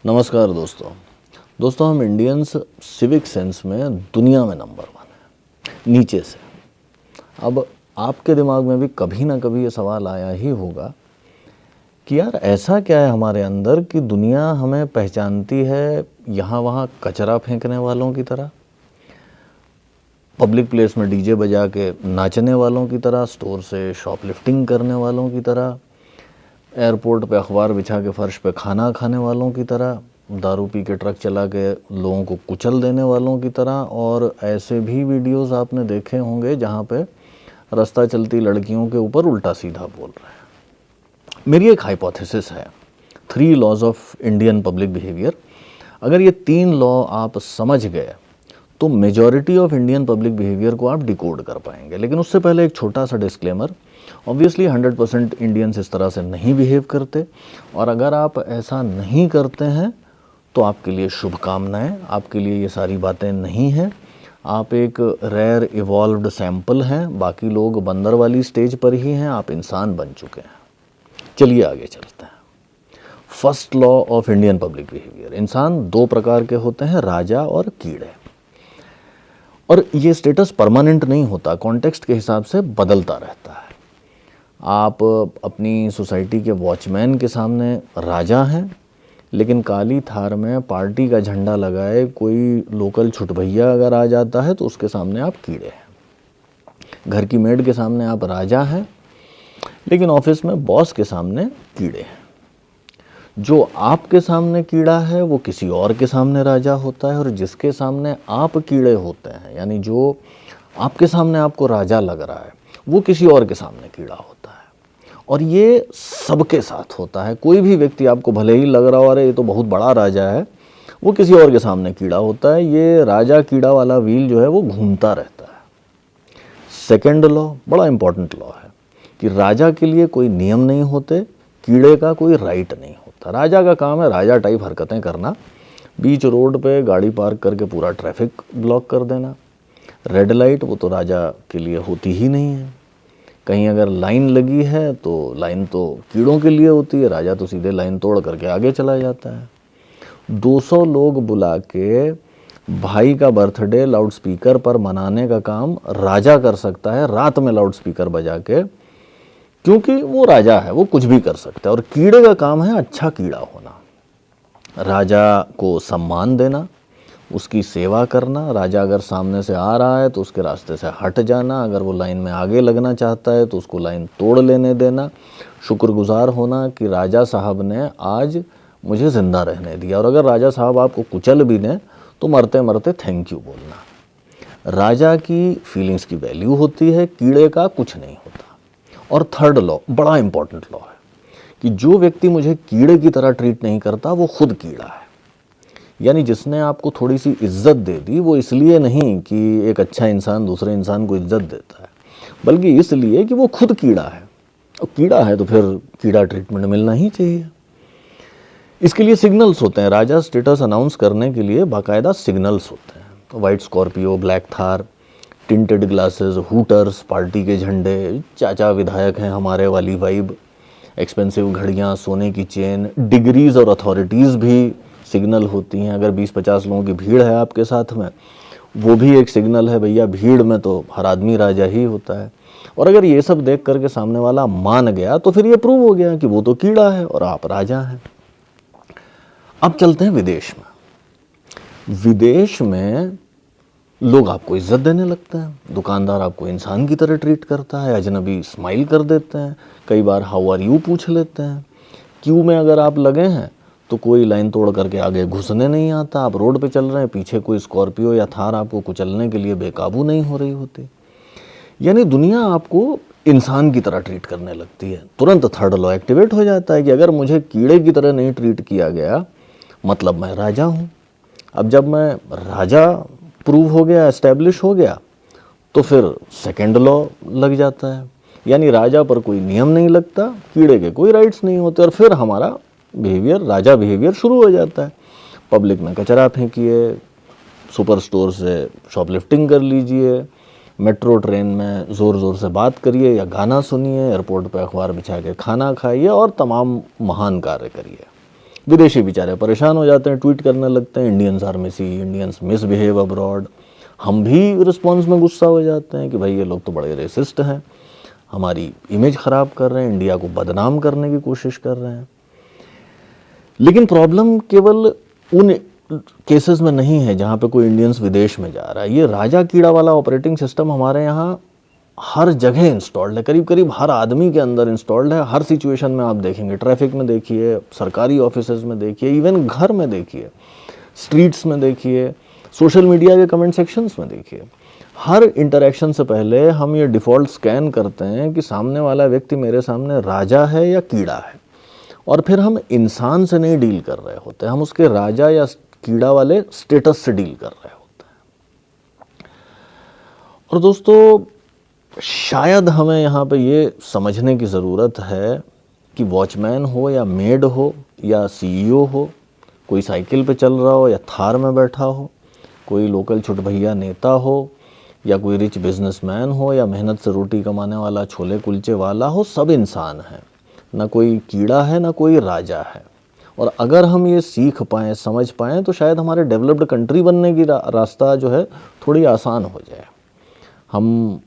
नमस्कार दोस्तों हम इंडियंस सिविक सेंस में दुनिया में नंबर 1 है नीचे से। अब आपके दिमाग में भी कभी ना कभी ये सवाल आया ही होगा कि यार ऐसा क्या है हमारे अंदर कि दुनिया हमें पहचानती है यहाँ वहाँ कचरा फेंकने वालों की तरह, पब्लिक प्लेस में डीजे बजा के नाचने वालों की तरह, स्टोर से शॉपलिफ्टिंग करने वालों की तरह, एयरपोर्ट पे अखबार बिछा के फर्श पे खाना खाने वालों की तरह, दारू पी के ट्रक चला के लोगों को कुचल देने वालों की तरह। और ऐसे भी वीडियोस आपने देखे होंगे जहाँ पे रास्ता चलती लड़कियों के ऊपर उल्टा सीधा बोल रहे हैं। मेरी एक हाइपोथेसिस है 3 laws of Indian public behaviour. अगर ये 3 लॉ आप समझ गए तो majority of Indian public behaviour को आप डिकोड कर पाएंगे। लेकिन उससे पहले एक छोटा सा डिस्क्लेमर, ऑब्वियसली 100% इंडियंस इस तरह से नहीं बिहेव करते, और अगर आप ऐसा नहीं करते हैं तो आपके लिए शुभकामनाएं, आपके लिए ये सारी बातें नहीं हैं। आप एक रेयर इवॉल्व्ड सैंपल हैं, बाकी लोग बंदर वाली स्टेज पर ही हैं, आप इंसान बन चुके हैं। चलिए आगे चलते हैं। First law of Indian public behaviour, इंसान 2 प्रकार के होते हैं, राजा और कीड़े। और ये स्टेटस परमानेंट नहीं होता, कॉन्टेक्स्ट के हिसाब से बदलता रहता है। आप अपनी सोसाइटी के वॉचमैन के सामने राजा हैं, लेकिन काली थार में पार्टी का झंडा लगाए कोई लोकल छुटभैया अगर आ जाता है तो उसके सामने आप कीड़े हैं। घर की मेड के सामने आप राजा हैं, लेकिन ऑफिस में बॉस के सामने कीड़े हैं। जो आपके सामने कीड़ा है वो किसी और के सामने राजा होता है, और जिसके सामने आप कीड़े होते हैं, यानी जो आपके सामने आपको राजा लग रहा है, वो किसी और के सामने कीड़ा होता है। और ये सबके साथ होता है। कोई भी व्यक्ति आपको भले ही लग रहा हो अरे ये तो बहुत बड़ा राजा है, वो किसी और के सामने कीड़ा होता है। ये राजा कीड़ा वाला व्हील जो है वो घूमता रहता है। सेकेंड लॉ बड़ा इंपॉर्टेंट लॉ है कि राजा के लिए कोई नियम नहीं होते, कीड़े का कोई राइट नहीं होता। राजा का काम है राजा टाइप हरकतें करना, बीच रोड पे गाड़ी पार्क करके पूरा ट्रैफिक ब्लॉक कर देना। रेड लाइट वो तो राजा के लिए होती ही नहीं है। कहीं अगर लाइन लगी है तो लाइन तो कीड़ों के लिए होती है, राजा तो सीधे लाइन तोड़ करके आगे चला जाता है। 200 लोग बुला के भाई का बर्थडे लाउडस्पीकर पर मनाने का काम राजा कर सकता है, रात में लाउडस्पीकर बजा के, क्योंकि वो राजा है, वो कुछ भी कर सकता है। और कीड़े का काम है अच्छा कीड़ा होना, राजा को सम्मान देना, उसकी सेवा करना। राजा अगर सामने से आ रहा है तो उसके रास्ते से हट जाना, अगर वो लाइन में आगे लगना चाहता है तो उसको लाइन तोड़ लेने देना। शुक्रगुजार होना कि राजा साहब ने आज मुझे ज़िंदा रहने दिया। और अगर राजा साहब आपको कुचल भी दें तो मरते मरते थैंक यू बोलना। राजा की फीलिंग्स की वैल्यू होती है, कीड़े का कुछ नहीं होता। और थर्ड लॉ बड़ा इंपॉर्टेंट लॉ है कि जो व्यक्ति मुझे कीड़े की तरह ट्रीट नहीं करता वो खुद कीड़ा है। यानी जिसने आपको थोड़ी सी इज्जत दे दी वो इसलिए नहीं कि एक अच्छा इंसान दूसरे इंसान को इज्जत देता है, बल्कि इसलिए कि वो खुद कीड़ा है। और कीड़ा है तो फिर कीड़ा ट्रीटमेंट मिलना ही चाहिए। इसके लिए सिग्नल्स होते हैं। राजा स्टेटस अनाउंस करने के लिए बाकायदा सिग्नल्स होते हैं। White Scorpio, black Thar, tinted glasses, hooters, party के झंडे, चाचा विधायक हैं हमारे वाली वाइब, एक्सपेंसिव घड़ियाँ, सोने की चेन, डिग्रीज और अथॉरिटीज़ भी सिग्नल होती हैं। अगर 20-50 लोगों की भीड़ है आपके साथ में, वो भी एक सिग्नल है। भैया भीड़ में तो हर आदमी राजा ही होता है। और अगर ये सब देख करके सामने वाला मान गया तो फिर ये प्रूव हो गया कि वो तो कीड़ा है और आप राजा हैं। अब चलते हैं विदेश में। विदेश में लोग आपको इज्जत देने लगते हैं, दुकानदार आपको इंसान की तरह ट्रीट करता है, अजनबी स्माइल कर देते हैं, कई बार हाउ आर यू पूछ लेते हैं। क्यू में अगर आप लगे हैं तो कोई लाइन तोड़ करके आगे घुसने नहीं आता। आप रोड पे चल रहे हैं, पीछे कोई स्कॉर्पियो या थार आपको कुचलने के लिए बेकाबू नहीं हो रही होती। यानी दुनिया आपको इंसान की तरह ट्रीट करने लगती है। तुरंत थर्ड लॉ एक्टिवेट हो जाता है कि अगर मुझे कीड़े की तरह नहीं ट्रीट किया गया मतलब मैं राजा हूँ। अब जब मैं राजा प्रूव हो गया, एस्टेब्लिश हो गया, तो फिर सेकेंड लॉ लग जाता है। यानी राजा पर कोई नियम नहीं लगता, कीड़े के कोई राइट्स नहीं होते, और फिर हमारा बिहेवियर, राजा बिहेवियर शुरू हो जाता है। पब्लिक में कचरा फेंकिए, सुपर स्टोर से शॉपलिफ्टिंग कर लीजिए, मेट्रो ट्रेन में ज़ोर ज़ोर से बात करिए या गाना सुनिए, एयरपोर्ट पे अखबार बिछा के खाना खाइए और तमाम महान कार्य करिए। विदेशी बेचारे परेशान हो जाते हैं, ट्वीट करने लगते हैं इंडियंस आर मिसी, इंडियंस मिसबिहेव अब्रॉड। हम भी रिस्पॉन्स में गुस्सा हो जाते हैं कि भाई ये लोग तो बड़े रेसिस्ट हैं, हमारी इमेज ख़राब कर रहे हैं, इंडिया को बदनाम करने की कोशिश कर रहे हैं। लेकिन प्रॉब्लम केवल उन केसेस में नहीं है जहाँ पे कोई इंडियंस विदेश में जा रहा है। ये राजा कीड़ा वाला ऑपरेटिंग सिस्टम हमारे यहाँ हर जगह इंस्टॉल्ड है, करीब करीब हर आदमी के अंदर इंस्टॉल्ड है। हर सिचुएशन में आप देखेंगे, ट्रैफिक में देखिए, सरकारी ऑफिसेज में देखिए, इवन घर में देखिए, स्ट्रीट्स में देखिए, सोशल मीडिया के कमेंट सेक्शंस में देखिए। हर इंटरेक्शन से पहले हम ये डिफ़ॉल्ट स्कैन करते हैं कि सामने वाला व्यक्ति मेरे सामने राजा है या कीड़ा है, और फिर हम इंसान से नहीं डील कर रहे होते, हम उसके राजा या कीड़ा वाले स्टेटस से डील कर रहे होते हैं। और दोस्तों, शायद हमें यहाँ पे ये समझने की ज़रूरत है कि वॉचमैन हो या मेड हो या सीईओ हो, कोई साइकिल पे चल रहा हो या थार में बैठा हो, कोई लोकल छुटभैया नेता हो या कोई रिच बिजनेसमैन हो या मेहनत से रोटी कमाने वाला छोले कुलचे वाला हो, सब इंसान हैं, ना कोई कीड़ा है ना कोई राजा है। और अगर हम ये सीख पाएँ, समझ पाएँ, तो शायद हमारे डेवलप्ड कंट्री बनने की रास्ता जो है थोड़ी आसान हो जाए। हम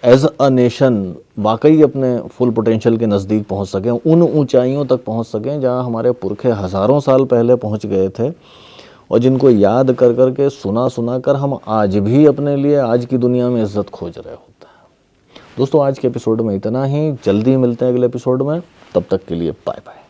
एज अ नेशन वाकई अपने फुल पोटेंशियल के नज़दीक पहुंच सकें, उन ऊंचाइयों तक पहुंच सकें जहां हमारे पुरखे हज़ारों साल पहले पहुंच गए थे, और जिनको याद कर कर के सुना कर हम आज भी अपने लिए आज की दुनिया में इज्जत खोज रहे होते हैं। दोस्तों, आज के एपिसोड में इतना ही। जल्दी मिलते हैं अगले एपिसोड में, तब तक के लिए बाय बाय।